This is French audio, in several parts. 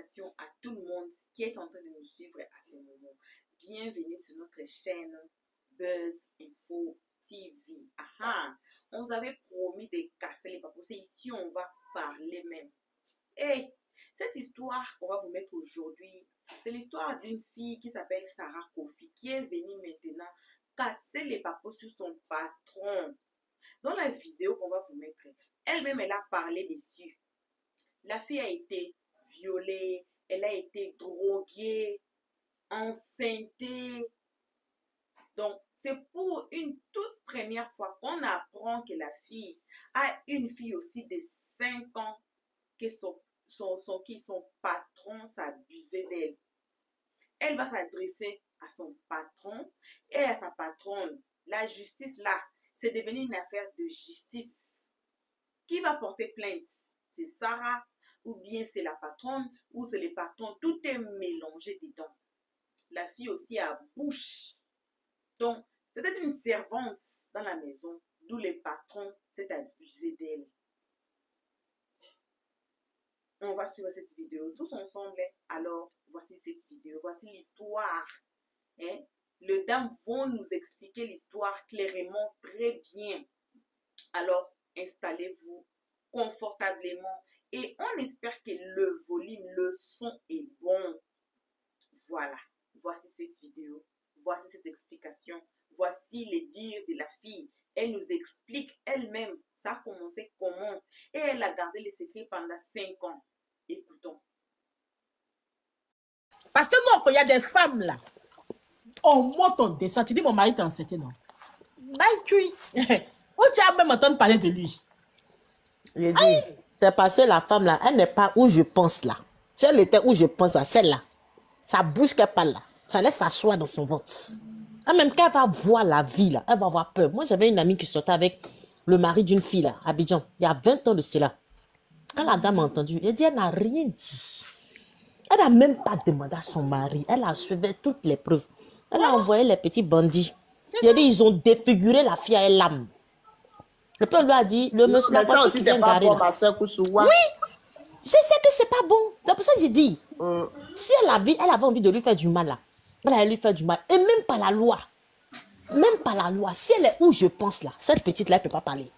Salutations à tout le monde qui est en train de nous suivre à ce moment. Bienvenue sur notre chaîne Buzz Info TV. On vous avait promis de casser les papos. C'est ici on va parler même. Et cette histoire qu'on va vous mettre aujourd'hui, c'est l'histoire d'une fille qui s'appelle Sarah Kofi qui est venue maintenant casser les papos sur son patron. Dans la vidéo qu'on va vous mettre, elle-même elle a parlé dessus. La fille a été violée, elle a été droguée, enceintée. Donc, c'est pour une toute première fois qu'on apprend que la fille a une fille aussi de 5 ans que son patron s'abusait d'elle. Elle va s'adresser à son patron et à sa patronne. La justice, là, c'est devenu une affaire de justice. Qui va porter plainte? C'est Sarah, ou bien c'est la patronne, ou c'est le patron. Tout est mélangé dedans. La fille aussi a bouche. Donc, c'était une servante dans la maison, d'où le patron s'est abusé d'elle. On va suivre cette vidéo tous ensemble. Alors, voici cette vidéo. Voici l'histoire. Les dames vont nous expliquer l'histoire clairement, très bien. Alors, installez-vous confortablement et on espère que le volume, le son est bon. Voilà, voici cette vidéo, voici cette explication, voici les dires de la fille. Elle nous explique elle-même, ça a commencé comment et elle a gardé les secrets pendant 5 ans. Écoutons. Parce que moi, quand il y a des femmes là, on monte, on descend. Tu dis, mon mari t'est enceinte, non? Où tu as même entendu parler de lui? J'ai dit, c'est parce que la femme là, elle n'est pas où je pense là. Si elle était où je pense à celle-là, sa bouche qu'elle parle là, ça laisse s'asseoir dans son ventre. Et même quand elle va voir la vie là, elle va avoir peur. Moi, j'avais une amie qui sortait avec le mari d'une fille là, à Abidjan, il y a 20 ans de cela. Quand la dame a entendu, elle dit, elle n'a rien dit. Elle n'a même pas demandé à son mari. Elle a suivi toutes les preuves. Elle a envoyé les petits bandits. Il a dit, ils ont défiguré la fille à l'âme. Le père lui a dit, le monsieur, la voiture qui vient garer là. Oui, je sais que c'est pas bon. C'est pour ça que j'ai dit, si elle avait envie de lui faire du mal là, elle allait lui faire du mal. Et même pas la loi. Même pas la loi. Si elle est où je pense là, cette petite là, elle ne peut pas parler.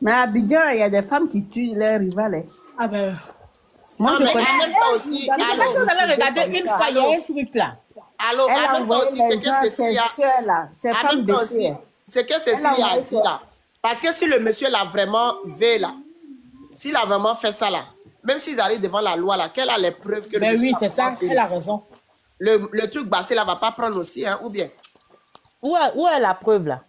Mais à Abidjan, il y a des femmes qui tuent leurs rivales. Ah ben... Moi, je connais pas aussi. Je sais pas si vous avez regardé une fois, il y a un truc là. Allô, elle a envoyé les gens, ses soeurs là, ses femmes de filles. C'est que Cécilie a dit là. Parce que si le monsieur l'a vraiment fait là, s'il a vraiment fait ça là, même s'ils arrivent devant la loi là, qu'elle a les preuves que le Mais monsieur oui, c'est ça, elle a raison. Le truc bassé là va pas prendre aussi, hein, ou bien? Où est la preuve là?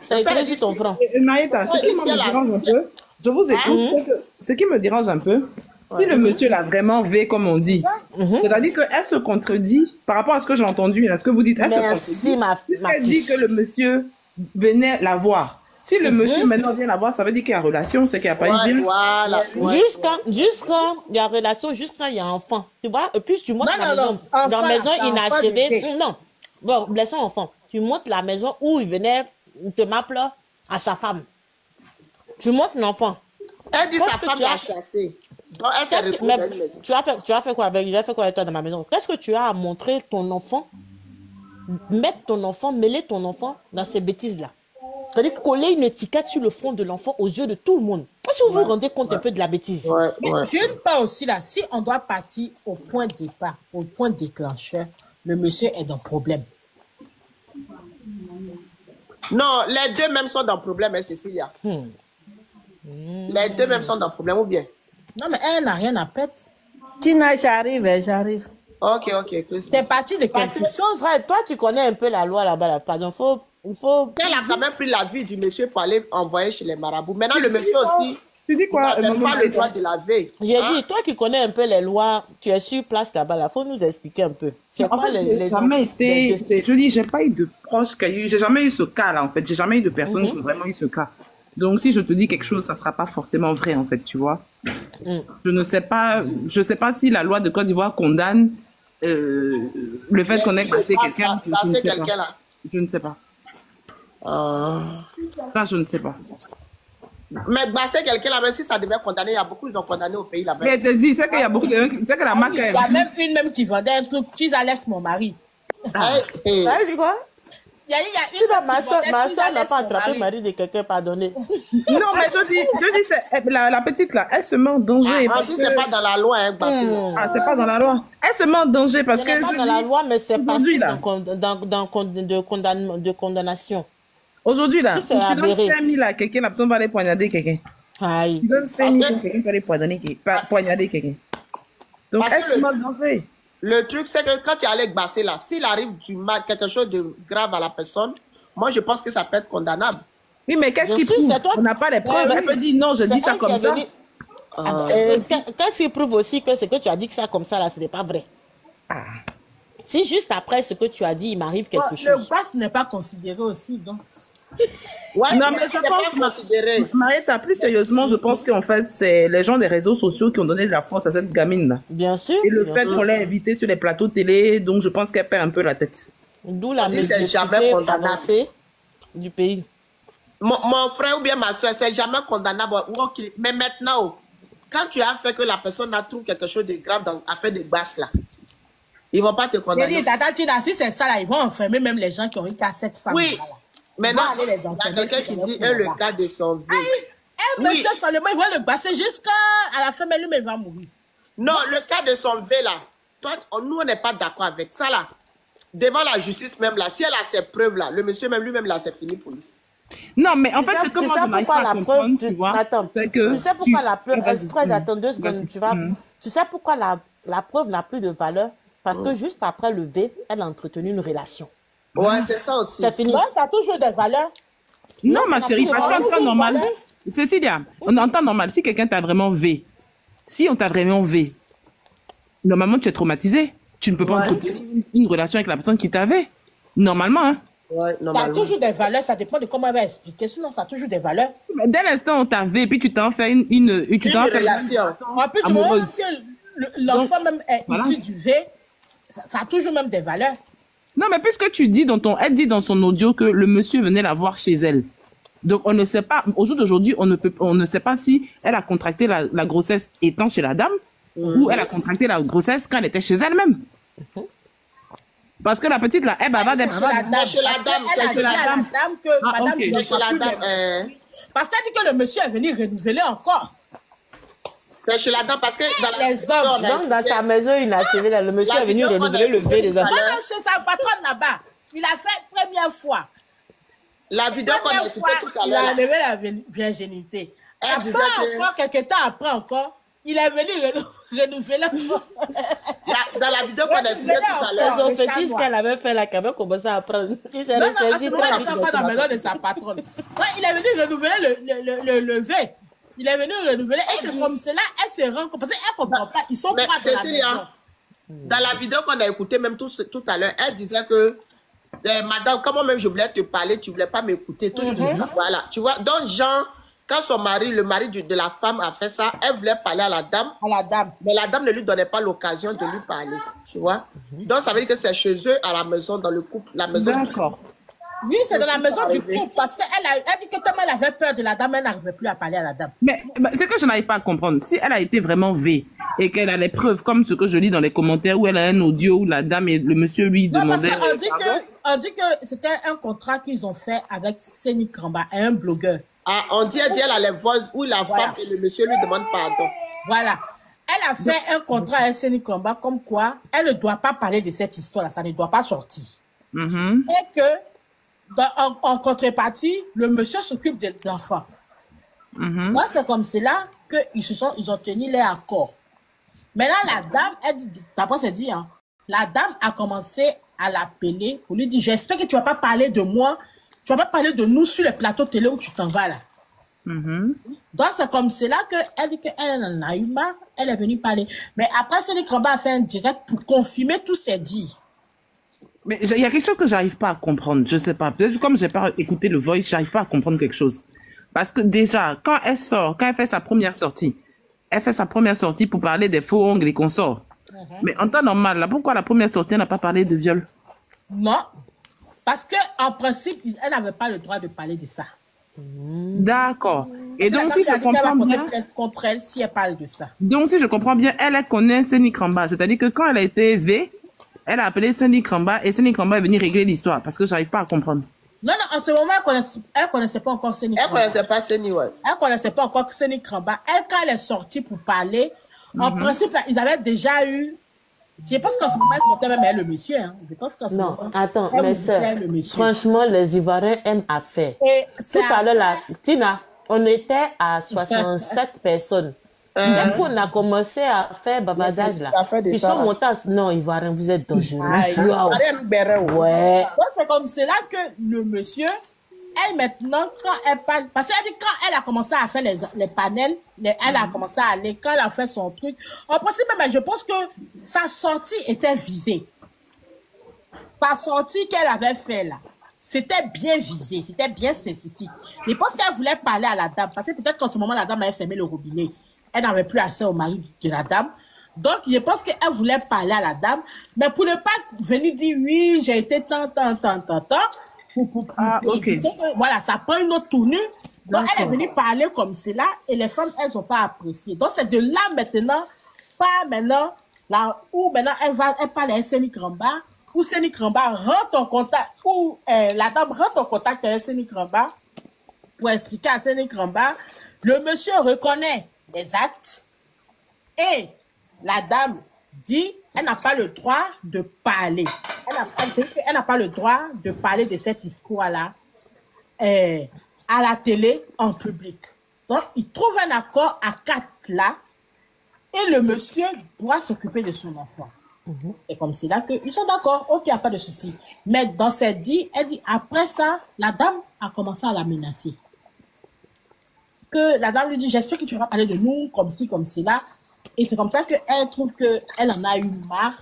C'est écrit sur ton front. Maïta, ce qui me dérange un peu, je vous écoute, ce qui me dérange un peu, si le monsieur l'a vraiment fait comme on dit, c'est-à-dire qu'elle se contredit par rapport à ce que j'ai entendu, ce que vous dites, elle se contredit. Elle dit que le monsieur venait la voir. Si le monsieur maintenant vient la voir, ça veut dire qu'il y a relation, c'est qu'il n'y a pas eu bien. Voilà. Jusqu'à il y a relation, jusqu'à il y a enfant. Tu vois, et puis tu montes la maison, dans la maison inachevée. Non, bon, laissons enfant. Tu montes la maison où il venait te m'appeler à sa femme. Tu montes l'enfant. Elle dit sa femme l'a chassé. Donc elle tu as fait quoi avec toi dans ma maison? Qu'est-ce que tu as à montrer ton enfant? Mettre ton enfant, mêler ton enfant dans ces bêtises-là. C'est-à-dire coller une étiquette sur le front de l'enfant aux yeux de tout le monde. Est-ce que vous vous rendez compte un peu de la bêtise? Mais d'une part aussi là, si on doit partir au point de départ, au point déclencheur, le monsieur est dans le problème. Non, les deux même sont dans le problème, hein, Cécilia. Les deux même sont dans le problème, ou bien? Non, mais elle n'a rien à perdre. Tina, j'arrive. Ok. C'est parti de quelque chose. Ouais, toi, tu connais un peu la loi là-bas, là. Pardon, il faut... Elle a quand même pris la vie du monsieur pour aller envoyer chez les marabouts. Maintenant, le monsieur aussi, tu dis quoi? il n'a pas le droit de la veille. J'ai dit, toi qui connais un peu les lois, tu es sur place là-bas, là, faut nous expliquer un peu. C'est quoi j'ai jamais été... Je dis, j'ai pas eu de proche qui a eu... J'ai jamais eu ce cas-là, en fait. J'ai jamais eu de personne qui a vraiment eu ce cas. Donc, si je te dis quelque chose, ça sera pas forcément vrai, en fait, tu vois. Je ne sais pas... Je sais pas si la loi de Côte d'Ivoire condamne le fait qu'on ait passé quelqu'un. Je ne sais pas. Ça, je ne sais pas. Mais c'est quelqu'un là, même si ça devait condamner, il y a beaucoup qui ont condamné au pays là-bas. Mais elle te dit, c'est qu'il y a beaucoup de gens, c'est que la marque. Il y a même une qui vendait un truc, tu laisse mon mari. Ça veut dire quoi? Il y a Tu vois, ma soeur soeur n'a pas attrapé le mari de quelqu'un, pardonnez. Non, mais je dis, c'est la petite là, elle se met en danger. On dit c'est pas dans la loi, hein, Ah, c'est pas dans la loi. Elle se met en danger parce que. C'est pas dans la loi, mais c'est passé là. de condamnation. Aujourd'hui là, Qui tu s'est donnes avéré? 5 000 à quelqu'un, la personne va aller poignarder quelqu'un. Aïe. Tu donnes 5 000 à quelqu'un, va aller poignarder quelqu'un. Donc Parce elle que se met en danger. Le truc, c'est que quand tu es allé basser là, s'il arrive du mal, quelque chose de grave à la personne, moi, je pense que ça peut être condamnable. Oui, mais qu'est-ce qui sûr, prouve? c'est toi On n'a pas les preuves. Elle peut dire non, je dis ça comme ça. Qu'est-ce qui prouve aussi que ce que tu as dit que ça comme ça, là, ce n'est pas vrai? Si juste après ce que tu as dit, il m'arrive quelque chose. Le basse n'est pas considéré aussi, donc. Ouais, Non, mais je pense, considéré. Marietta, plus sérieusement, je pense qu'en fait, c'est les gens des réseaux sociaux qui ont donné de la force à cette gamine-là. Bien sûr. Et le bien fait sûr. qu'on l'ait invitée sur les plateaux télé, donc je pense qu'elle perd un peu la tête. D'où la On dit c'est jamais médiocrité condamnable. avancée du pays. Mon frère ou bien ma soeur, c'est jamais condamnable. Ok. Mais maintenant, quand tu as fait que la personne a trouvé quelque chose de grave dans l'affaire de basse là, ils ne vont pas te condamner. Tata Tina, si c'est ça là, ils vont enfermer même les gens qui ont eu qu'à cette femme. Oui. Là. Maintenant, Ils vont aller les il y a enfermer, quelqu'un qui dit le cas de son vieux. Monsieur seulement, il va le passer jusqu'à la fin, mais lui, il va mourir. Non, le cas de son V là, toi, nous, on n'est pas d'accord avec ça là. Devant la justice même là, si elle a ses preuves là, le monsieur même lui-même là, c'est fini pour lui. Non, mais en fait, c'est Tu comme sais moi, je n'arrive pourquoi pas à la comprendre, preuve, tu vois. attends, C'est que tu sais pourquoi la preuve, Vas-y. Fred, attends 2 secondes, tu sais pourquoi la preuve n'a plus de valeur? Parce que juste après le V, elle a entretenu une relation. Ouais, c'est ça aussi. C'est fini. Non, ça a toujours des valeurs. Non, Non, ma ça chérie, n'a plus parce de qu'en temps valeur. normal, Voilà. Cécilia, en temps normal, si quelqu'un t'a vraiment V, si on t'a vraiment V, normalement, tu es traumatisé. Tu ne peux pas entretenir une relation avec la personne qui t'avait. Normalement, hein. Ouais, Ça a normalement. toujours des valeurs, ça dépend de comment elle va expliquer. Sinon, ça a toujours des valeurs. Mais dès l'instant où on t'a V, puis tu t'en fais une relation. En plus, du moment amoureuse. que l'enfant même est voilà. issu du V, ça a toujours même des valeurs. Non, mais puisque tu dis elle dit dans son audio que le monsieur venait la voir chez elle. Donc, on ne sait pas, au jour d'aujourd'hui, on ne sait pas si elle a contracté la grossesse étant chez la dame ou elle a contracté la grossesse quand elle était chez elle-même. Parce que la petite, là, elle va des C'est chez la dame. chez la Parce dame, qu'elle a c'est dit chez à la la dame. dame que Ah, madame ok. ne C'est doit chez la plus dame. les- Parce qu'elle dit que le monsieur est venu renouveler encore. C'est chez la dame parce que dans la Les hommes, Donc, dans sa maison inachevée, là, le monsieur La est venu vidéo qu'on a renouveler le V dedans. Moi, chez sa patronne là-bas, il a fait première fois. la vidéo qu'on a Première écoutée fois, tout à il a l'heure. enlevé la virginité. Elle Après disait que- encore, quelques temps après encore, il est venu renouveler encore. Dans la vidéo qu'on a écoutée tout à l'heure. Son le fétiche chat qu'elle avait fait là, qu'elle avait commencé à prendre. Il s'est Non, non, à ressaisi ce très moment-là, vite. il n'était pas dans la maison de sa patronne. Ouais, il est venu renouveler le V. Il est venu renouveler. Et c'est comme cela, elle se rend compte. Parce qu'elle ne comprend pas. Ils sont Mais pas dans la Cécilia, maison. dans la vidéo qu'on a écoutée même tout à l'heure, elle disait que madame, comment même je voulais te parler, tu ne voulais pas m'écouter. Voilà, tu vois. Donc, Jean, quand son mari, le mari de la femme a fait ça, elle voulait parler à la dame, À la dame. mais la dame ne lui donnait pas l'occasion de lui parler. Tu vois. Donc, ça veut dire que c'est chez eux, à la maison, dans le couple, la maison. D'accord. Oui, c'est dans la maison du couple. Parce qu'elle a dit que tellement elle avait peur de la dame, elle n'arrivait plus à parler à la dame. Mais c'est que je n'arrive pas à comprendre. Si elle a été vraiment V et qu'elle a les preuves, comme ce que je lis dans les commentaires, où elle a un audio où la dame et le monsieur lui Non, parce demandaient. qu'on dit que c'était un contrat qu'ils ont fait avec Séni Kramba, un blogueur. Ah, on dit, elle a les voix où la Voilà. femme et le monsieur lui demandent pardon. Voilà. Elle a fait un contrat avec Séni Kramba comme quoi elle ne doit pas parler de cette histoire-là, ça ne doit pas sortir. Mhm. Et que, en contrepartie, le monsieur s'occupe de l'enfant. Mhm. Donc, c'est comme cela qu'ils ont tenu les accords. Maintenant, la dame, elle dit, d'après c'est dit, hein, la dame a commencé à l'appeler pour lui dire, j'espère que tu ne vas pas parler de moi, tu ne vas pas parler de nous sur le plateau télé où tu t'en vas là. Mhm. Donc, c'est comme cela qu'elle dit qu'elle en a eu marre, elle est venue parler. Mais après, Séni Kramba a fait un direct pour confirmer tous ses dits. Mais il y a quelque chose que j'arrive pas à comprendre. Je sais pas. Peut-être comme j'ai pas écouté le voice, j'arrive pas à comprendre quelque chose. Parce que déjà, quand elle sort, quand elle fait sa première sortie, elle fait sa première sortie pour parler des faux ongles et consorts. Mais en temps normal, là, pourquoi la première sortie, elle n'a pas parlé de viol? Non. Parce qu'en principe, elle n'avait pas le droit de parler de ça. D'accord. Et Parce donc, que si la je dame va comprends porter bien, plainte contre elle si elle parle de ça. donc si je comprends bien, elle connaît Seni Kramba. C'est-à-dire que quand elle a été V, elle a appelé Seni Kramba et Seni Kramba est venu régler l'histoire parce que j'arrive pas à comprendre. Non, non, en ce moment, elle connaissait pas encore Seni Elle Kramba. connaissait pas Seni, ouais. Elle connaissait pas encore Seni Kramba. Elle, quand elle est sortie pour parler, en principe, là, ils avaient déjà eu. Je pense qu'en ce moment, elle sortait même elle, le monsieur. Hein. Je pense qu'en ce Non, moment. attends, elle mes disait soeurs, elle, le monsieur. franchement, les Ivoiriens aiment à faire. Et Tout à l'heure, là, Tina, on était à 67 personnes. Dès qu'on a commencé à faire babadage, là, ils sont montés à... Non, Ivoiriens, vous êtes dangereux. Aïe. Wow. Ouais. donc, c'est comme cela que le monsieur, elle maintenant, quand elle parle, parce qu'elle dit quand elle a commencé à faire les panels, elle a commencé à aller, quand elle a fait son truc, en principe, même, je pense que sa sortie était visée. Sa sortie qu'elle avait fait là, c'était bien visé, c'était bien spécifique. Je pense qu'elle voulait parler à la dame, parce que peut-être qu'en ce moment, la dame avait fermé le robinet. Elle n'avait plus accès au mari de la dame. Donc, je pense qu'elle voulait parler à la dame, mais pour ne pas venir dire oui, j'ai été tant. Ok. Voilà, ça prend une autre tournure. Donc, elle est venue parler comme cela et les femmes, elles n'ont pas apprécié. Donc, c'est de là maintenant, pas maintenant, là où maintenant elle parle à Seni Kramba, où Seni Kramba rentre en contact, où la dame rentre en contact avec Seni Kramba pour expliquer à Seni Kramba, le monsieur reconnaît les actes et la dame dit elle n'a pas le droit de parler. Elle n'a pas le droit de parler de cette histoire-là à la télé, en public. Donc, il trouve un accord à 4 là et le monsieur doit s'occuper de son enfant. Et comme c'est là qu'ils sont d'accord, ok, il n'y a pas de souci. Mais dans cette dit, elle dit, après ça, la dame a commencé à la menacer. Que la dame lui dit, j'espère que tu vas parler de nous comme ci, comme cela. Et c'est comme ça qu'elle trouve qu'elle en a eu marre.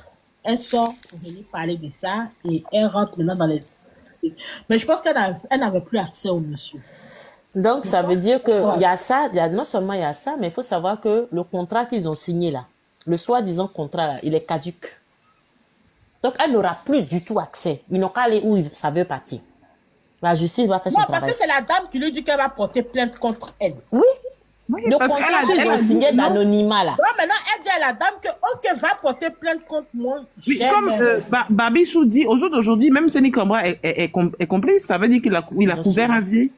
Elle sort pour venir parler de ça et elle rentre maintenant dans les... Mais je pense qu'elle n'avait plus accès au monsieur. Donc, ça veut dire que il y a ça, non seulement il y a ça, mais il faut savoir que le contrat qu'ils ont signé là, le soi-disant contrat là, il est caduc. Donc, elle n'aura plus du tout accès. Ils n'ont qu'à aller où ça veut partir. La justice va faire son travail. Non, parce que c'est la dame qui lui dit qu'elle va porter plainte contre elle. Oui. Le parce contrat qu'ils ont signé d'anonymat là. Donc maintenant, elle dit à la dame que, ok, va porter plainte contre moi. Oui, comme Babichou dit, au jour d'aujourd'hui, même Seni Kramba est complice, ça veut dire qu'il a couvert un vieux.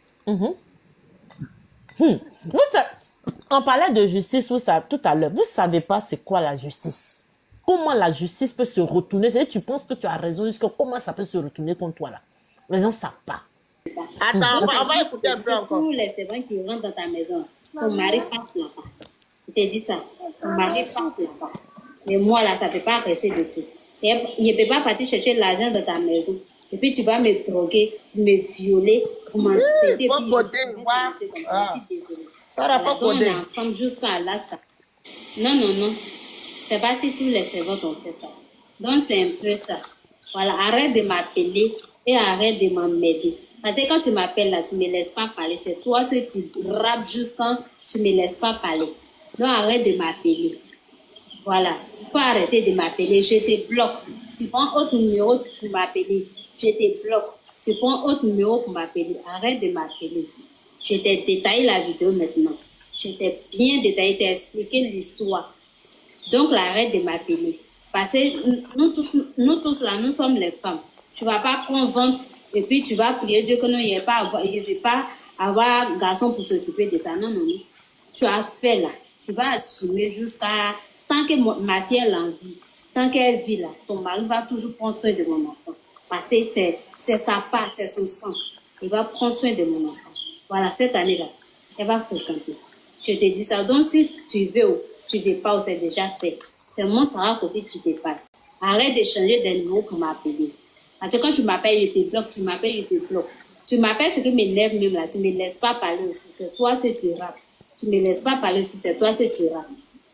On parlait de justice tout à l'heure. Vous savez pas c'est quoi la justice. Comment la justice peut se retourner. C'est-à-dire tu penses que tu as raison, jusqu'à comment ça peut se retourner contre toi là. Les gens ne savent pas. Attends, on va écouter un peu encore. Tous les servants qui rentrent dans ta maison, ton mari passe là-bas. Je te dis ça. Ton mari passe là-bas. Mais moi là, ça ne peut pas rester dessus. Il ne peut pas partir chercher l'argent de ta maison. Et puis tu vas me droguer, me violer, commencer. Il faut coder. Ça n'a pas codé. On est ensemble jusqu'à Alaska. Non. C'est pas si tous les servants ont fait ça. Donc c'est un peu ça. Voilà, arrête de m'appeler et arrête de m'emmerder. Parce que quand tu m'appelles là, tu ne me laisses pas parler. C'est toi que tu rappes juste quand tu ne me laisses pas parler. Donc arrête de m'appeler. Voilà. Il faut arrêter de m'appeler. Je te bloque. Tu prends autre numéro pour m'appeler. Je te bloque. Tu prends autre numéro pour m'appeler. Arrête de m'appeler. Je t'ai détaillé la vidéo maintenant. Je t'ai bien détaillé, t'ai expliqué l'histoire. Donc là, arrête de m'appeler. Parce que nous tous là, nous sommes les femmes. Tu ne vas pas prendre vente et puis tu vas prier Dieu que non, il ne va pas avoir garçon pour s'occuper de ça. Non. Tu as fait là. Tu vas assumer jusqu'à... Tant que ma fille l'envie, tant qu'elle vit là, ton mari va toujours prendre soin de mon enfant. Parce que c'est sa part, c'est son sang. Il va prendre soin de mon enfant. Voilà, cette année-là, elle va fréquenter. Je te dis ça. Donc, si tu veux ou tu ne veux pas, ou c'est déjà fait. C'est moi, Sarah Kofi, tu te parles. Arrête de changer de numéro pour m'appeler. Parce que quand tu m'appelles, je te bloque. Tu m'appelles, je te bloque. Tu m'appelles, ce qui m'énerve même là. Tu ne me laisses pas parler aussi. C'est toi, ce que tu rappes. Tu ne me laisses pas parler aussi. C'est toi, ce que tu rappes.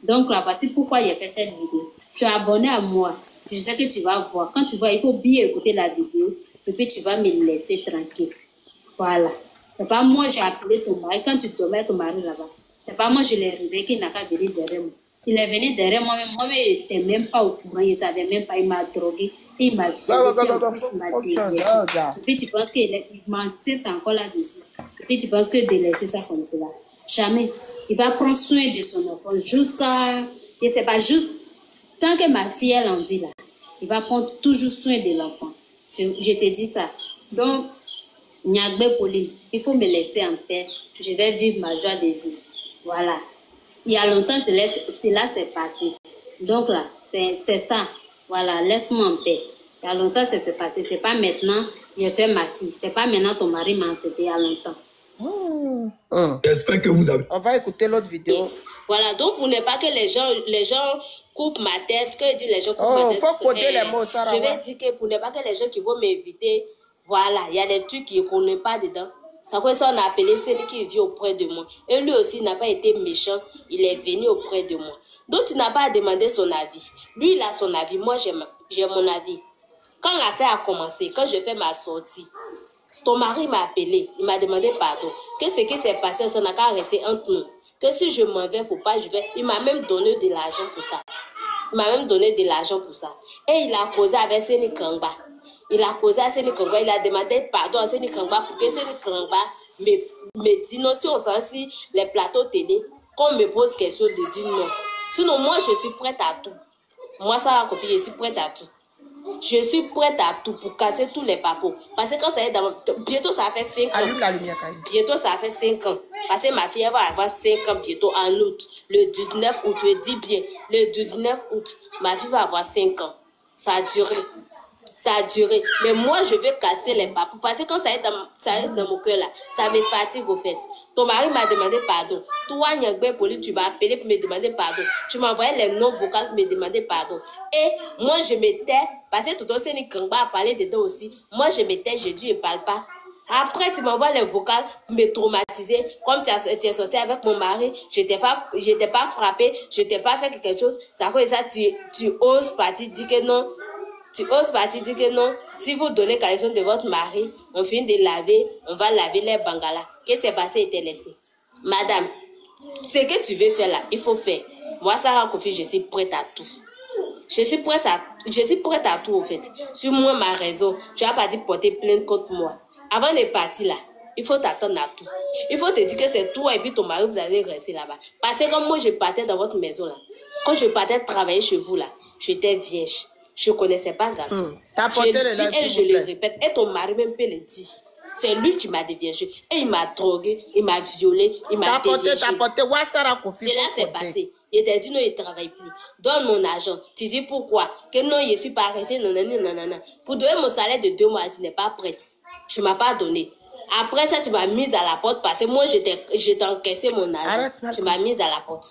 Donc là, voici pourquoi j'ai fait cette vidéo. Je suis abonné à moi. Je sais que tu vas voir. Quand tu vois, il faut bien écouter la vidéo. Et puis, tu vas me laisser tranquille. Voilà. C'est pas moi, j'ai appelé ton mari. Quand tu dormais ton mari là-bas, c'est pas moi, je l'ai réveillé qui n'a qu'à venir derrière moi. Il est venu derrière moi-même. Moi-même, il n'était même pas au courant. Il ne savait même pas. Il m'a drogué. Et il m'a violé. Puis en plus, il m'a dévié. Et puis tu penses qu'il m'enseigne encore là-dessus. Et puis tu penses que délaisser ça comme ça. Jamais. Il va prendre soin de son enfant jusqu'à... Je ne sais pas, juste... Tant que ma fille est en vie là, il va prendre toujours soin de l'enfant. Je te dis ça. Donc, Nyagbe Pauline, il faut me laisser en paix. Je vais vivre ma joie de vie. Voilà. Il y a longtemps, cela s'est passé. Donc là, c'est ça. Voilà, laisse-moi en paix. Il y a longtemps, ça s'est passé. C'est pas maintenant, je fais ma fille. C'est pas maintenant, ton mari m'a enceinté il y a longtemps. J'espère que vous avez... On va écouter l'autre vidéo. Voilà, donc pour ne pas que les gens coupent ma tête, que dit les gens coupent ma tête. Faut coder les mots, Sarah. Je vais dire que pour ne pas que les gens qui vont m'inviter, voilà, il y a des trucs qu'ils ne connaissent pas dedans. C'est quoi ça, on a appelé celui qui vit auprès de moi. Et lui aussi n'a pas été méchant, il est venu auprès de moi. Donc il n'a pas demandé son avis. Lui, il a son avis, moi j'ai mon avis. Quand l'affaire a commencé, quand je fais ma sortie, ton mari m'a appelé, il m'a demandé pardon. Que ce qui s'est passé, ça n'a qu'à rester entre nous. Que si je m'en vais, faut pas, je vais. Il m'a même donné de l'argent pour ça. Il m'a même donné de l'argent pour ça. Et il a causé avec Séni Kangba. Il a causé à Séni Kangba. Il a demandé pardon à Séni Kangba pour que Séni Kangba me dise non. Si on s'en si les plateaux télé, qu'on me pose question de dire non. Sinon, moi, je suis prête à tout. Moi, ça va confier, je suis prête à tout. Je suis prête à tout pour casser tous les papos. Parce que quand ça est dans... Bientôt, ça fait 5 ans. Allume la lumière, Kaï. Bientôt, ça fait 5 ans. Parce que ma fille, elle va avoir 5 ans bientôt en août. Le 19 août, je dis bien. Le 19 août, ma fille va avoir 5 ans. Ça a duré. Ça a duré. Mais moi, je veux casser les papos. Parce que quand ça reste dans mon cœur là, ça me fatigue au fait. Ton mari m'a demandé pardon. Toi, Nyagbe Poli, tu m'as appelé pour me demander pardon. Tu m'as envoyé les noms vocaux pour me demander pardon. Et moi, je me tais. Parce que tout le monde Kangba a parlé dedans aussi. Moi, je me tais, je dis, je ne parle pas. Après, tu m'envoies les vocales pour me traumatiser. Comme tu es sorti avec mon mari, je t'ai pas frappé, je t'ai pas fait quelque chose. Ça fait ça, tu oses partir dire que non. Tu oses partir dire que non. Si vous donnez quelque chose de votre mari, on finit de laver, on va laver les bangalas. Qu'est-ce qui s'est passé et t'es laissé? Madame, ce que tu veux faire là, il faut faire. Moi, Sarah Kofi, je suis prête à tout. Je suis prête à tout, au fait. Sur moi, ma raison, tu n'as pas dit porter plainte contre moi. Avant de partir là, il faut t'attendre à tout. Il faut te dire que c'est toi et puis ton mari, vous allez rester là-bas. Parce que comme moi, je partais dans votre maison là, quand je partais travailler chez vous là, j'étais vierge. Je ne connaissais pas garçon. Je le dis et je le répète. Et ton mari même peut le dire. C'est lui qui m'a déviégé. Et il m'a drogué, il m'a violé, il m'a déviégé. Cela s'est passé. Il t'a dit non, il ne travaille plus. Donne mon argent. Tu dis pourquoi? Que non, je ne suis pas restée. Non. Pour donner mon salaire de 2 mois, tu n'es pas prête. Tu ne m'as pas donné. Après ça, tu m'as mise à la porte parce que moi, je t'ai encaissé mon argent. Tu m'as mise à la porte.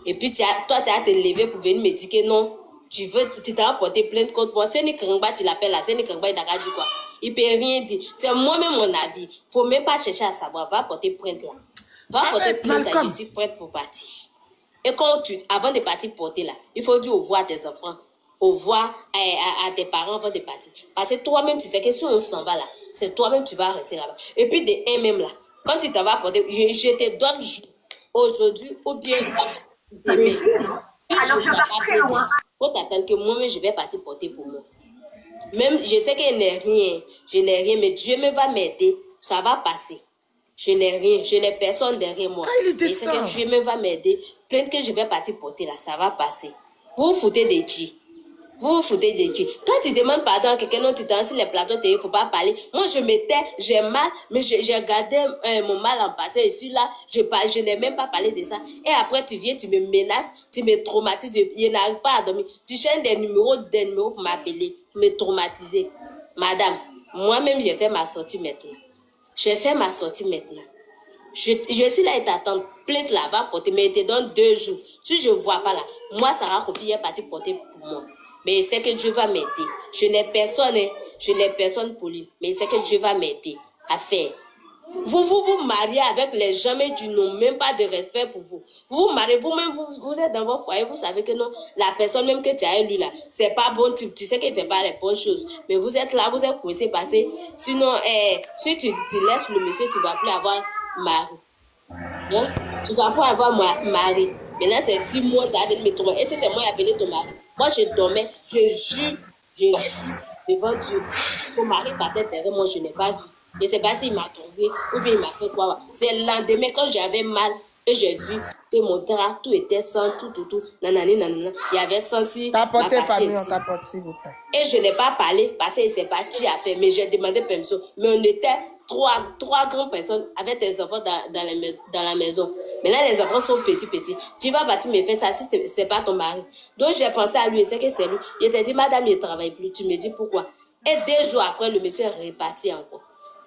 Et puis, toi, tu as te lever pour venir me dire que non. Tu t'as porté plainte contre moi. C'est Kangba, tu l'appelles là. C'est Kangba, il n'a dit quoi? Il ne peut rien dire. C'est moi-même mon avis. Il ne faut même pas chercher à savoir. Va porter plainte là. Va porter plainte là. Je suis prête pour partir. Et quand avant de partir porter là, il faut dire au revoir à tes enfants. Au revoir à tes parents avant de partir. Parce que toi-même, tu sais que si on s'en va là, c'est toi-même tu vas rester là-bas. Et puis de un même là, quand tu t'en vas porter, je te donne aujourd'hui ou bien demain. Alors je vais très loin. Faut t'attendre que moi-même, je vais partir porter pour moi. Même, je sais que je n'ai rien, mais Dieu me va m'aider. Ça va passer. Je n'ai rien, je n'ai personne derrière moi. Je sais que Dieu me va m'aider. Plainte que je vais partir porter là, ça va passer. Vous vous foutez de qui? Vous vous foutez de qui? Toi, tu demandes pardon à quelqu'un, non, tu danses sur les plateaux, il ne faut pas parler. Moi, je m'étais, j'ai mal, mais j'ai gardé mon mal en passé. Et celui-là, je n'ai même pas parlé de ça. Et après, tu viens, tu me menaces, tu me traumatises, je n'arrive pas à dormir. Tu cherches des numéros pour m'appeler, pour me traumatiser. Madame, moi-même, j'ai fait ma sortie maintenant. Je fais ma sortie maintenant. Je suis là et t'attends. Plainte là, va porter, mais il te donne 2 jours. Si je ne vois pas là, moi, Sarah Kofi est partie porter pour moi. Mais c'est que Dieu va m'aider. Je n'ai personne pour lui. Mais c'est que Dieu va m'aider à faire. Vous mariez avec les gens, mais tu n'as même pas de respect pour vous. Vous mariez, vous-même, vous êtes dans votre foyer, vous savez que non, la personne même que tu as élue là, c'est pas bon, tu sais qu'il ne fait pas les bonnes choses. Mais vous êtes là, vous êtes coincé parce que sinon, si tu laisses le monsieur, tu ne vas plus avoir mari. Hein? Tu ne vas pas avoir mari. Maintenant, c'est 6 mois, tu as venu me tromper. Et c'était moi qui ai appelé ton mari. Moi, je dormais, je jure devant Dieu. Ton mari battait derrière moi, je n'ai pas vu. Je ne sais pas s'il m'a trouvé ou bien il m'a fait quoi. C'est le lendemain quand j'avais mal et j'ai vu que mon drap, tout était sang, tout. Nanani, nanana. Il y avait sang si. T'as porté famille, on t'a porté, s'il vous plaît. Et je n'ai pas parlé parce que je ne sais pas qui a fait, mais j'ai demandé permission. Mais on était trois grandes personnes avec des enfants dans la maison. Mais là, les enfants sont petits. Tu vas bâtir mes fêtes, ça, si c'est pas ton mari. Donc, j'ai pensé à lui, c'est que c'est lui. Il t'a dit, madame, il ne travaille plus. Tu me dis pourquoi. Et 2 jours après, le monsieur est reparti encore.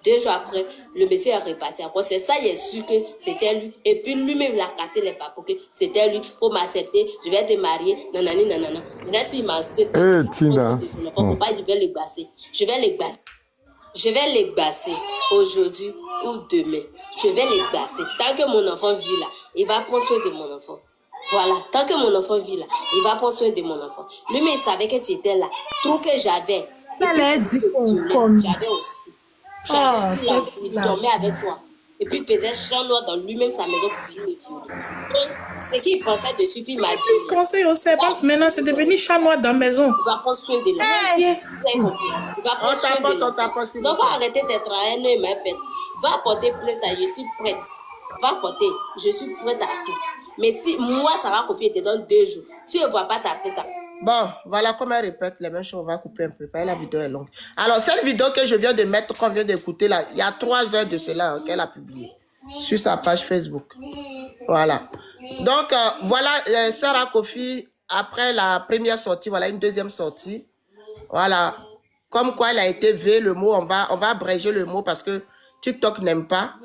2 jours après, le monsieur est reparti encore. C'est ça, il est sûr que c'était lui. Et puis lui-même, il a cassé les papiers que c'était lui. Faut m'accepter, je vais te marier, nanani, nanana. Maintenant, s'il m'accepte, Tina. faut pas, je vais les gasser. Je vais les gasser aujourd'hui ou demain. Je vais les gasser. Tant que mon enfant vit là, il va prendre soin de mon enfant. Voilà, tant que mon enfant vit là, il va prendre soin de mon enfant. Lui-même, il savait que tu étais là. Tout que j'avais. J'avais aussi. Il dormait avec toi. Et puis il faisait champ noir dans lui-même sa maison pour venir me violer. Donc, ce qu'il pensait dessus, puis il m'a dit. Tu conseilles au serpent, maintenant c'est devenu chat noir dans la maison. Il va prendre soin de l'enfant. Il va prendre soin de l'enfant. Non, va arrêter tes travail, ne m'appelle. Va porter plainte, je suis prête. Va porter, je suis prête à tout. Mais si moi, ça va confier, te donne 2 jours. Si je ne vois pas ta plainte, bon, voilà, comme elle répète les mêmes choses, on va couper un peu, parce que la vidéo est longue. Alors, cette vidéo que je viens de mettre, qu'on vient d'écouter là, il y a 3 heures de cela qu'elle a publié sur sa page Facebook. Voilà. Donc, voilà, Sarah Kofi, après la première sortie, voilà une deuxième sortie. Voilà. Comme quoi elle a été vue, le mot, on va abréger le mot parce que TikTok n'aime pas.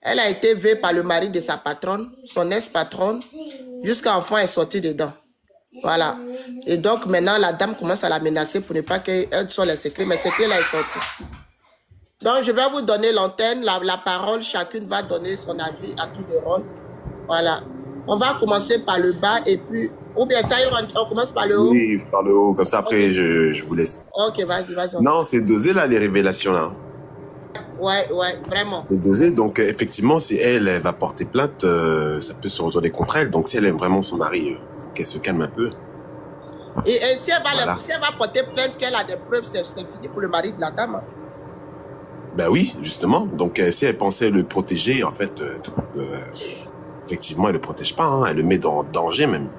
Elle a été vue par le mari de sa patronne, son ex-patronne, jusqu'à enfant est sorti dedans. Voilà. Et donc, maintenant, la dame commence à la menacer pour ne pas qu'elle soit les secrets, mais le secret là est sorti. Donc, je vais vous donner l'antenne, la parole. Chacune va donner son avis à tout le rôle. Voilà. On va commencer par le bas et puis... Ou bien, on commence par le haut. Oui, par le haut. Comme ça, après, je vous laisse. Ok, vas-y. Non, c'est dosé, là, les révélations, là. Ouais, vraiment. C'est dosé. Donc, effectivement, si elle va porter plainte, ça peut se retourner contre elle. Donc, si elle aime vraiment son mari, faut qu'elle se calme un peu. Et si elle va porter plainte, qu'elle a des preuves, c'est fini pour le mari de la dame. Ben oui, justement. Donc, si elle pensait le protéger, en fait, effectivement, elle ne le protège pas. Hein. Elle le met en danger, même.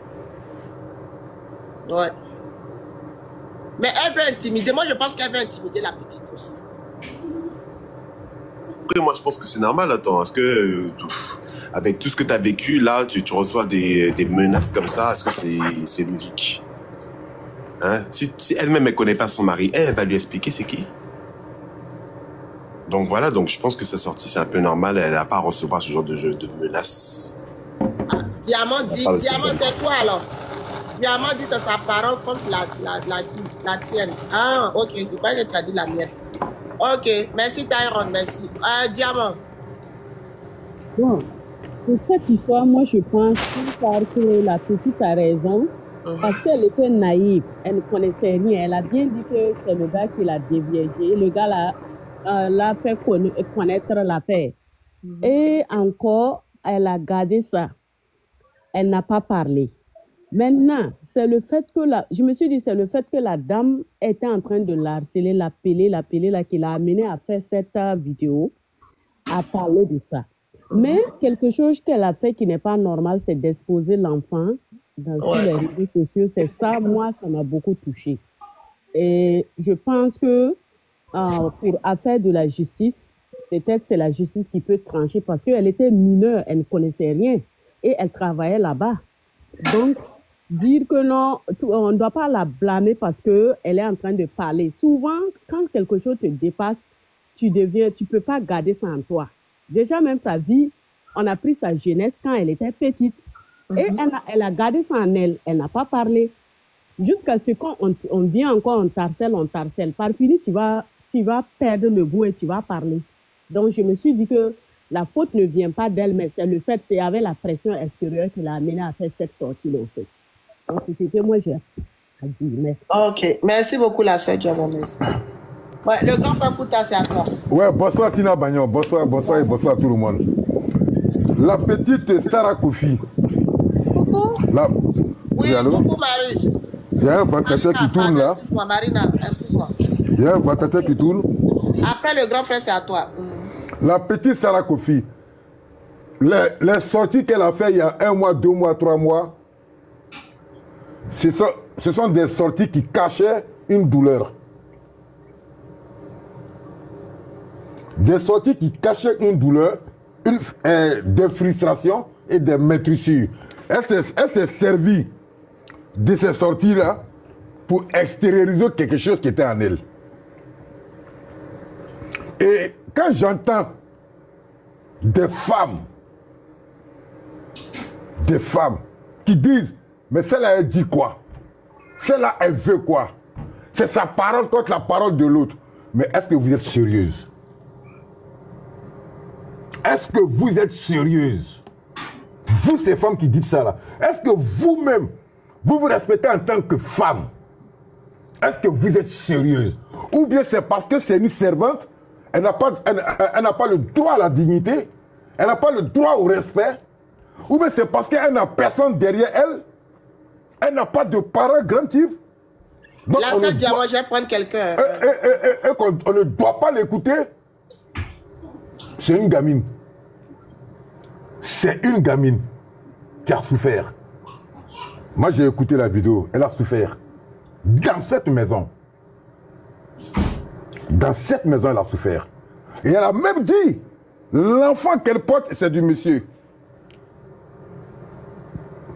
Ouais. Mais elle veut intimider. Moi, je pense qu'elle veut intimider la petite aussi. Après, moi, je pense que c'est normal. Attends, est-ce que, avec tout ce que tu as vécu, là, tu reçois des menaces comme ça, est-ce que c'est logique? Hein? Si elle-même, elle ne connaît pas son mari, elle va lui expliquer c'est qui. Donc voilà, donc je pense que sa sortie, c'est un peu normal. Elle n'a pas à recevoir ce genre de menaces. Ah, Diamant dit, Diamant, c'est quoi alors? Diamant dit c'est sa parole contre la tienne. Ah, ok, je crois que tu as dit la mienne. Ok, merci Tyrone, merci. Diamant. Bon, pour cette histoire, moi je pense que la petite a raison. Parce qu'elle était naïve, elle ne connaissait rien. Elle a bien dit que c'est le gars qui l'a déviégé. Le gars l'a fait connaître l'affaire. Et encore, elle a gardé ça. Elle n'a pas parlé. Maintenant, c'est le fait que je me suis dit, c'est le fait que la dame était en train de la harceler, l'appeler, là, qui l'a amené à faire cette vidéo, à parler de ça. Mais quelque chose qu'elle a fait qui n'est pas normal, c'est d'exposer l'enfant sur les réseaux sociaux. C'est ça, moi, ça m'a beaucoup touchée. Et je pense que pour affaire de la justice, peut-être c'est la justice qui peut trancher parce qu'elle était mineure, elle ne connaissait rien et elle travaillait là-bas. Donc, dire que non, on ne doit pas la blâmer parce qu'elle est en train de parler. Souvent, quand quelque chose te dépasse, tu peux pas garder ça en toi. Déjà, même sa vie, on a pris sa jeunesse quand elle était petite. Et elle a gardé ça en elle. Elle n'a pas parlé. Jusqu'à ce qu'on vient encore, on t'harcèle. Par fini, tu vas perdre le goût et tu vas parler. Donc, je me suis dit que la faute ne vient pas d'elle, mais c'est le fait, c'est avec la pression extérieure qui l'a amené à faire cette sortie-là, en fait. Donc, c'était moi, j'ai à dire. Merci. Ok, merci beaucoup, la sœur Diamant. Ouais, le grand frère Kouta, c'est à toi. Ouais, bonsoir Tina Bagnon, bonsoir et bonsoir à tout le monde. La petite Sarah Kofi, coucou. Là. Oui, allô? coucou Marius. Il y a un ventilateur qui tourne là. Excuse-moi, Marina, excuse-moi. Il y a un ventilateur qui tourne. Après le grand frère, c'est à toi. La petite Sarah Kofi, les sorties qu'elle a fait il y a 1 mois, 2 mois, 3 mois, ce sont des sorties qui cachaient une douleur. Des sorties qui cachaient une douleur, des frustrations et des maîtrisures. Elle s'est servie de ces sorties-là pour extérioriser quelque chose qui était en elle. Et quand j'entends des femmes qui disent, mais celle-là, elle dit quoi? Celle-là, elle veut quoi? C'est sa parole contre la parole de l'autre. Mais est-ce que vous êtes sérieuse? Est-ce que vous êtes sérieuse? Vous, ces femmes qui dites ça là, est-ce que vous-même, vous vous respectez en tant que femme? Est-ce que vous êtes sérieuse? Ou bien c'est parce que c'est une servante, elle n'a pas le droit à la dignité, elle n'a pas le droit au respect, ou bien c'est parce qu'elle n'a personne derrière elle, elle n'a pas de parents grand type. Là, ça dit, moi, je vais prendre quelqu'un. Et qu'on ne doit pas l'écouter. C'est une gamine. C'est une gamine qui a souffert. Moi, j'ai écouté la vidéo. Elle a souffert. Dans cette maison. Dans cette maison, elle a souffert. Et elle a même dit, l'enfant qu'elle porte, c'est du monsieur.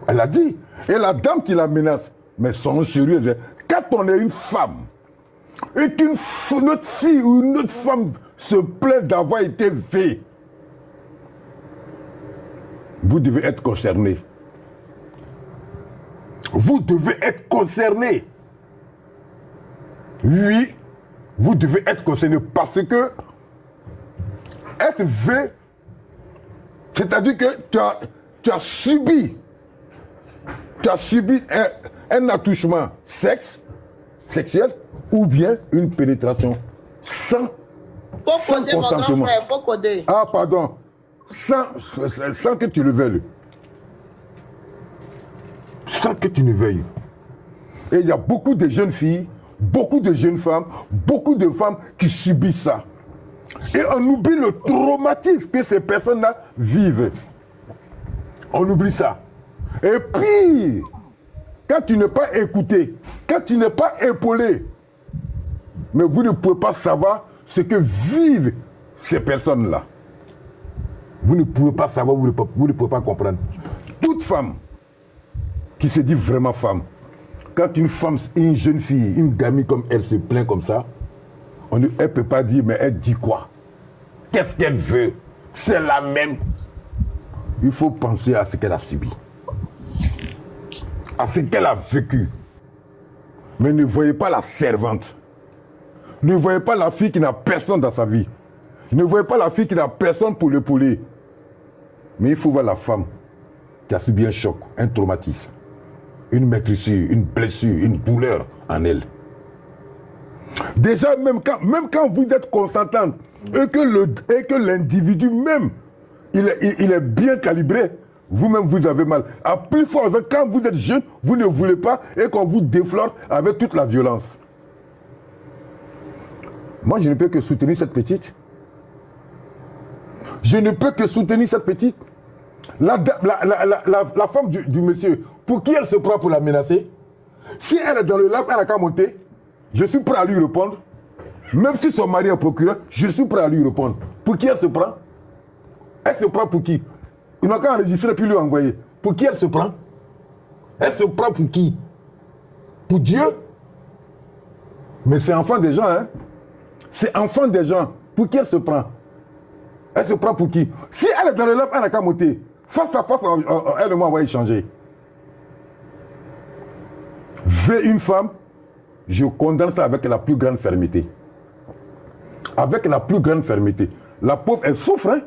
Elle a dit. Et la dame qui la menace, mais sont sérieuses. Quand on est une femme, et qu'une autre fille ou une autre femme se plaint d'avoir été vée, vous devez être concerné. Vous devez être concerné. Oui, vous devez être concerné parce que être vée, c'est-à-dire que tu as subi un attouchement sexuel ou bien une pénétration sans consentement. Faut coder. Ah, pardon. Sans que tu le veuilles. Sans que tu ne veuilles. Et il y a beaucoup de jeunes filles, beaucoup de jeunes femmes, beaucoup de femmes qui subissent ça. Et on oublie le traumatisme que ces personnes-là vivent. On oublie ça. Et puis, quand tu n'es pas écouté, quand tu n'es pas épaulé, mais vous ne pouvez pas savoir ce que vivent ces personnes-là. Vous ne pouvez pas savoir, vous ne pouvez pas comprendre. Toute femme qui se dit vraiment femme, quand une femme, une jeune fille, une gamine comme elle se plaint comme ça, elle ne peut pas dire, mais elle dit quoi? Qu'est-ce qu'elle veut? C'est la même. Il faut penser à ce qu'elle a subi, à ce qu'elle a vécu. Mais ne voyez pas la servante. Ne voyez pas la fille qui n'a personne dans sa vie. Ne voyez pas la fille qui n'a personne pour l'épauler. Mais il faut voir la femme qui a subi un choc, un traumatisme, une maîtrisure, une blessure, une douleur en elle. Déjà, même quand vous êtes consentante et que l'individu même, il est bien calibré, vous-même vous avez mal. À plus force, quand vous êtes jeune, vous ne voulez pas et qu'on vous déflore avec toute la violence. Moi, je ne peux que soutenir cette petite. Je ne peux que soutenir cette petite. La femme du monsieur, pour qui elle se prend pour la menacer? Si elle est dans le lave, elle n'a qu'à monter. Je suis prêt à lui répondre. Même si son mari est procureur, je suis prêt à lui répondre. Pour qui elle se prend? Elle se prend pour qui? Il n'a qu'à enregistrer puis lui envoyer. Pour qui elle se prend? Elle se prend pour qui? Pour Dieu? Mais c'est enfant des gens, hein? C'est enfant des gens. Pour qui elle se prend? Elle se prend pour qui? Si elle est dans le lave, elle n'a qu'à monter. Face à face, elle et moi, on va échanger. Veux une femme, je condamne ça avec la plus grande fermeté. Avec la plus grande fermeté. La pauvre, elle souffre, hein?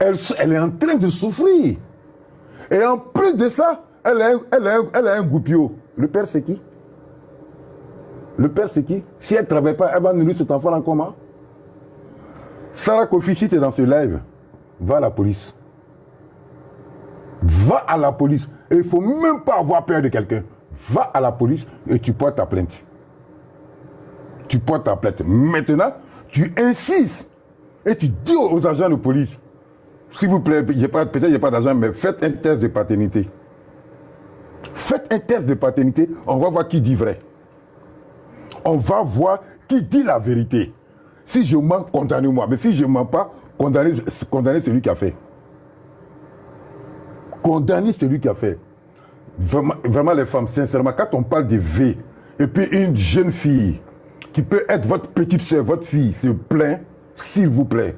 Elle est en train de souffrir. Et en plus de ça, elle a un goupillot. Le père, c'est qui? Le père, c'est qui? Si elle ne travaille pas, elle va nourrir cet enfant en comment? Sarah Kofi, si tu es dans ce live, va à la police. Va à la police. Et il ne faut même pas avoir peur de quelqu'un. Va à la police et tu portes ta plainte. Tu portes ta plainte. Maintenant, tu insistes et tu dis aux agents de police, s'il vous plaît, peut-être il n'y a pas d'argent, mais faites un test de paternité. Faites un test de paternité, on va voir qui dit vrai. On va voir qui dit la vérité. Si je mens, condamnez-moi. Mais si je ne mens pas, condamnez celui qui a fait. Condamnez celui qui a fait. Vraiment, les femmes, sincèrement, quand on parle de V, et puis une jeune fille qui peut être votre petite soeur, votre fille, se plaint, s'il vous plaît,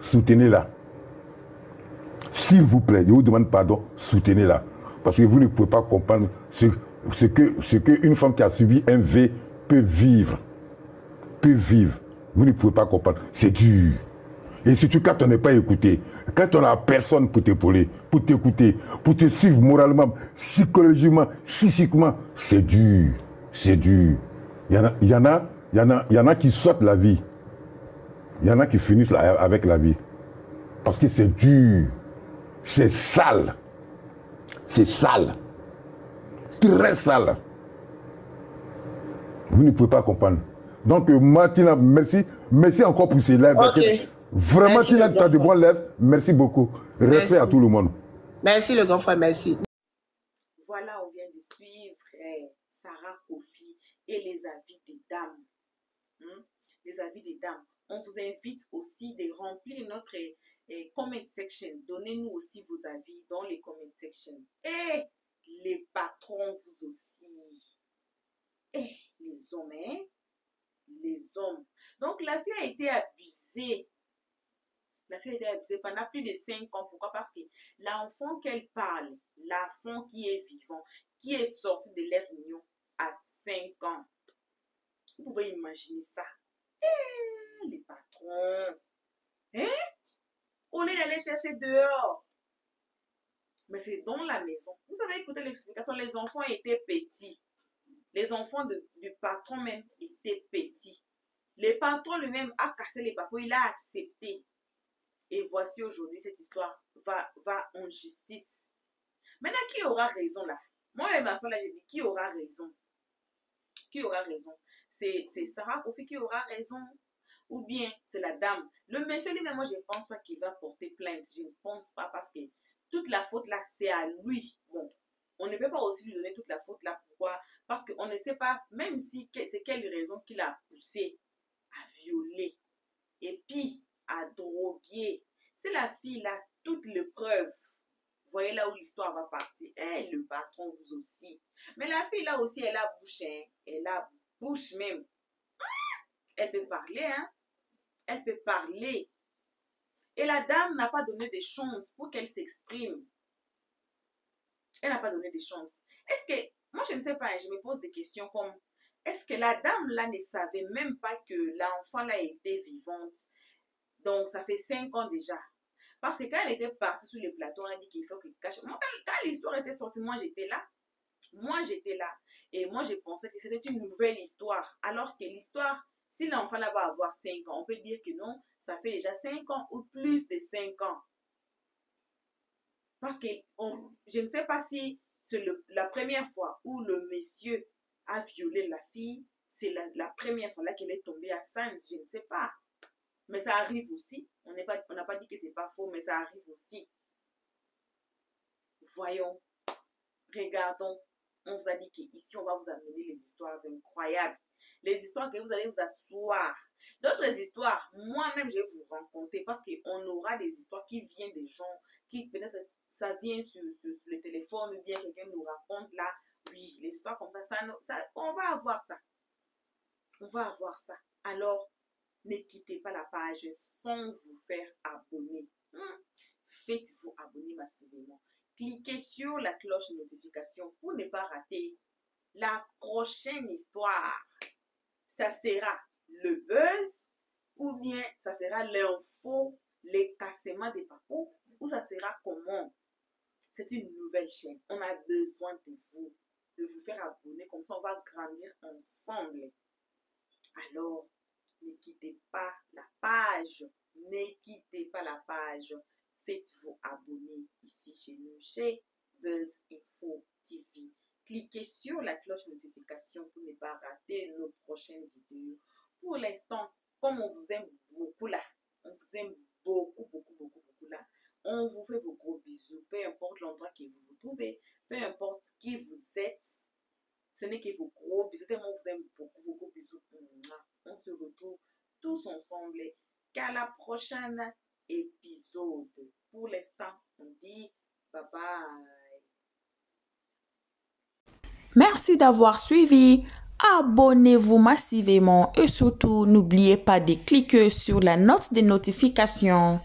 soutenez-la. S'il vous plaît, je vous demande pardon, soutenez-la. Parce que vous ne pouvez pas comprendre ce que une femme qui a subi un V peut vivre. Vous ne pouvez pas comprendre. C'est dur. Et surtout quand on n'est pas écouté, quand on n'a personne pour t'épauler, pour t'écouter, pour te suivre moralement, psychologiquement, psychiquement, c'est dur. C'est dur. Il y en a qui sortent la vie. Il y en a qui finissent avec la vie. Parce que c'est dur. C'est sale. C'est sale. Très sale. Vous ne pouvez pas comprendre. Donc, Martina, merci. Merci encore pour ces lives. Okay. Vraiment, Tina, tu as de bons lives. Merci beaucoup. Respect à tout le monde. Merci, le grand frère. Merci. Voilà, on vient de suivre Sarah Kofi et les avis des dames. Les avis des dames. On vous invite aussi de remplir notre comment section. Donnez-nous aussi vos avis dans les comment sections. Et les patrons, vous aussi. Et les hommes, hein? Les hommes. Donc, la fille a été abusée. La fille a été abusée pendant plus de 5 ans. Pourquoi? Parce que l'enfant qu'elle parle, l'enfant qui est vivant, qui est sorti de leur union à 5 ans. Vous pouvez imaginer ça. Les patrons. Hein? Au lieu d'aller chercher dehors. Mais c'est dans la maison. Vous avez écouté l'explication. Les enfants étaient petits. Les enfants du patron même étaient petits. Le patron lui-même a cassé les papiers. Il a accepté. Et voici aujourd'hui, cette histoire va en justice. Maintenant, qui aura raison là? Moi, ma soeur, là, j'ai dit, qui aura raison? Qui aura raison? C'est Sarah Kofi qui aura raison? Ou bien c'est la dame? Le monsieur lui-même, moi, je ne pense pas qu'il va porter plainte. Je ne pense pas parce que toute la faute là, c'est à lui. Bon, on ne peut pas aussi lui donner toute la faute là. Pourquoi? Parce qu'on ne sait pas, même si c'est quelle raison qu'il a poussé à violer et puis à droguer. C'est la fille là, toutes les preuves. Vous voyez là où l'histoire va partir. Et le patron vous aussi. Mais la fille là aussi, elle a bouche, hein. Elle a bouche même. Elle peut parler, hein. Elle peut parler. Et la dame n'a pas donné de chance pour qu'elle s'exprime. Elle n'a pas donné de chance. Est-ce que, moi je ne sais pas, je me pose des questions comme, est-ce que la dame là ne savait même pas que l'enfant là était vivante? Donc ça fait 5 ans déjà. Parce que quand elle était partie sur le plateau, on a dit qu'il faut qu'il cache. Moi, quand l'histoire était sortie, moi j'étais là. Moi j'étais là. Et moi je pensais que c'était une nouvelle histoire. Alors que l'histoire, si l'enfant là va avoir 5 ans, on peut dire que non, ça fait déjà 5 ans ou plus de 5 ans. Parce que je ne sais pas si c'est la première fois où le monsieur a violé la fille, c'est la première fois là qu'elle est tombée enceinte, je ne sais pas. Mais ça arrive aussi. On n'a pas dit que ce n'est pas faux, mais ça arrive aussi. Voyons, regardons. On vous a dit qu'ici, on va vous amener les histoires incroyables. Les histoires que vous allez vous asseoir. D'autres histoires, moi-même, je vais vous raconter parce qu'on aura des histoires qui viennent des gens, qui peut-être ça vient sur le téléphone ou bien quelqu'un nous raconte là. Oui, les histoires comme ça, on va avoir ça. On va avoir ça. Alors, ne quittez pas la page sans vous faire abonner. Faites-vous abonner massivement. Cliquez sur la cloche de notification pour ne pas rater la prochaine histoire. Ça sera le buzz ou bien ça sera l'info, les cassements des papous ou ça sera comment. C'est une nouvelle chaîne. On a besoin de vous faire abonner. Comme ça, on va grandir ensemble. Alors, ne quittez pas la page. Ne quittez pas la page. Faites-vous abonner ici chez nous, chez Buzz cliquer sur la cloche notification pour ne pas rater nos prochaines vidéos. Pour l'instant, comme on vous aime beaucoup là, on vous aime beaucoup là, on vous fait vos gros bisous, peu importe l'endroit que vous vous trouvez, peu importe qui vous êtes, ce n'est que vos gros bisous, tellement on vous aime beaucoup, vos gros bisous. On se retrouve tous ensemble qu'à la prochaine épisode. Pour l'instant, on dit bye bye. Merci d'avoir suivi. Abonnez-vous massivement et surtout n'oubliez pas de cliquer sur la note de notification.